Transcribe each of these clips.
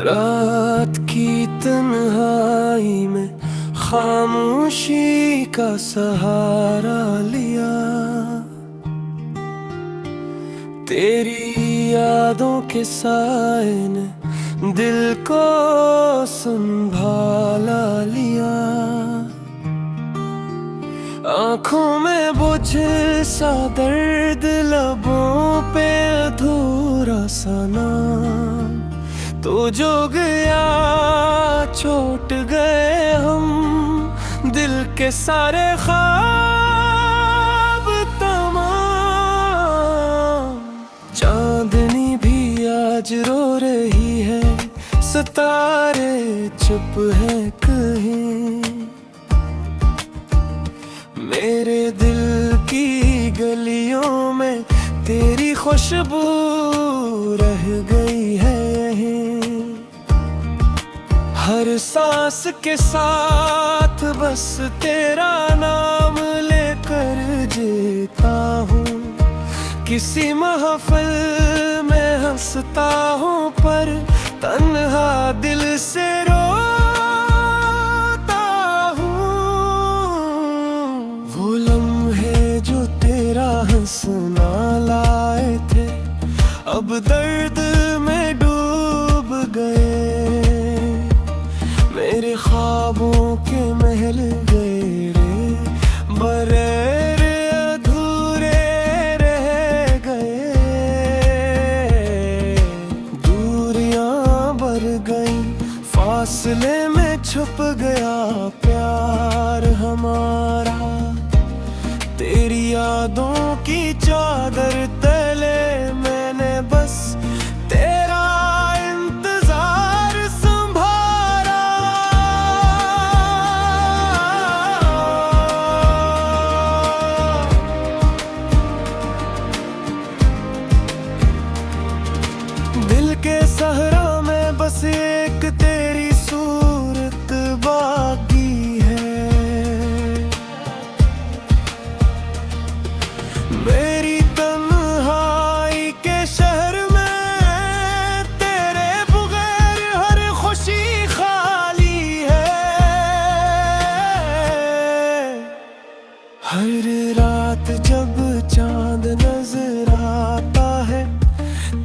रात की तन्हाई में खामोशी का सहारा लिया, तेरी यादों के साए ने दिल को संभाला लिया। आँखों में बुझ सा दर्द, लबों पे अधूरा सा नाम, तो जो गया छोट गए हम, दिल के सारे ख्वाब तमाम। चांदनी भी आज रो रही है, सितारे चुप है कहीं, मेरे दिल की गलियों में तेरी खुशबू रह गई है यहीं। हर सांस के साथ बस तेरा नाम लेकर जीता हूँ, किसी महफिल में हंसता हूँ पर तन्हा दिल से रोता हूँ। वो लम्हे जो तेरा हंसना लाए थे, अब दर्द में डूब गए, मेरे ख्वाबों के महल गए रे बरेर अधूरे रह गए। दूरियां बढ़ गई, फासले में छुप गया प्यार हमारा, तेरी यादों की चादर तले मैंने बस तेरा इंतजार संभाला। दिल के सहरा में बस एक तेरी सूरत बाकी है, मेरी तन्हाई के शहर में तेरे बगैर हर खुशी खाली है। हर रात जब चांद नजर आता है,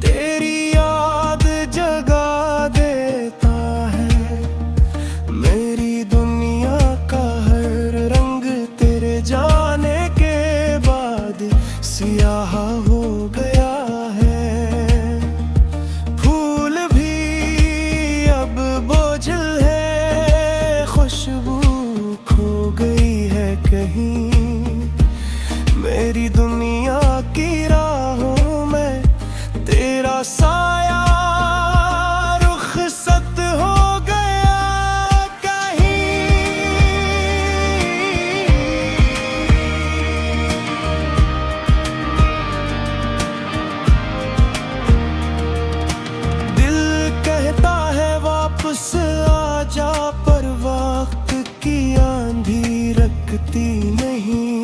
तेरी याद जगा देता है, मेरी दुनिया का हर रंग तेरे जाने के बाद सियाह हो गया है। फूल भी अब बोझल है, खुशबू खो गई है कहीं, मेरी दुनिया की राहों में तेरा साया रुखसत हो गया कहीं। दिल कहता है वापस आजा, पर वक्त की आंधी रखती नहीं,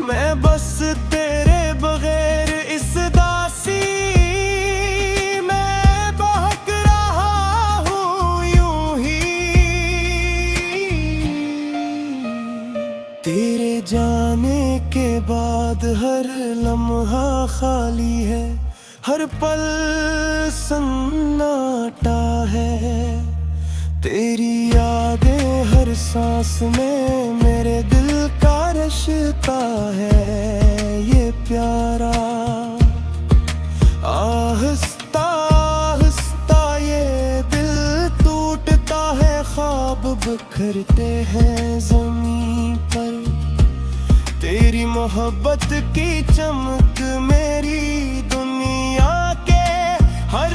मैं बस तेरे बगैर इस दासी में बहक रहा हूँ यूं ही। तेरे जाने के बाद हर लम्हा खाली है, हर पल सन्नाटा है, तेरी यादें हर सांस में मेरे दिल का रिश्ता है ये प्यारा। आहिस्ता आहिस्ता ये दिल टूटता है, ख्वाब बिखरते हैं ज़मीं पर, तेरी मोहब्बत की चमक मेरी दुनिया के हर